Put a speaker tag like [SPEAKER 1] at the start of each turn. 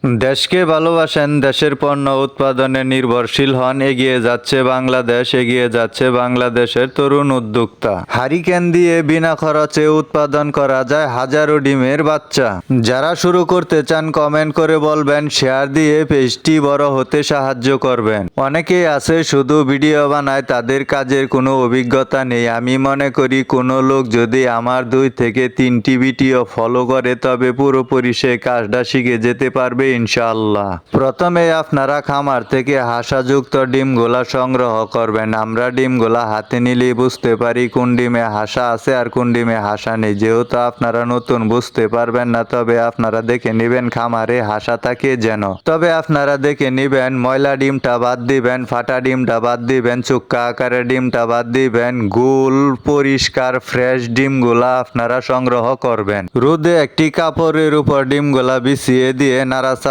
[SPEAKER 1] দেশকে ভালোবাসেন, দেশের পণ্য উৎপাদনে নির্ভরশীল হন, এগিয়ে যাচ্ছে বাংলাদেশ, এগিয়ে যাচ্ছে বাংলাদেশের তরুণ উদ্যোক্তা। হারিকেন দিয়ে বিনা খরচে উৎপাদন করা যায় হাজারো ডিমের বাচ্চা। যারা শুরু করতে চান কমেন্ট করে বলবেন, শেয়ার দিয়ে পেজটি বড় হতে সাহায্য করবেন। অনেকেই আছে শুধু ভিডিও বানায়, তাদের কাজের কোনো অভিজ্ঞতা নেই। আমি মনে করি কোনো লোক যদি আমার 2 থেকে 3টি ভিডিও ফলো করে তবে পুরোপুরি সে কাজটা শিখে যেতে পারবে ইনশাআল্লাহ। প্রথমে আপনারা খামার থেকে হাসাযুক্ত ডিমগুলা সংগ্রহ করবেন। আমরা ডিমগুলা হাতে নিলেই বুঝতে পারি কোন ডিমে হাসা আছে আর কোন ডিমে হাসা নেই। যেহেতু আপনারা নতুন বুঝতে পারবেন না, তবে আপনারা দেখে নেবেন খামারে হাসা থাকে যেন। তবে আপনারা দেখে নেবেন ময়লা ডিমটা বাদ দিবেন, ফাটা ডিমটা বাদ দিবেন, চুক্কা আকারের ডিমটা বাদ দিবেন। গোল পরিষ্কার ফ্রেশ ডিমগুলা আপনারা সংগ্রহ করবেন। রোদে একটি কাপড়ের উপর ডিমগুলা বিছিয়ে দিয়ে নাড়াচাড়া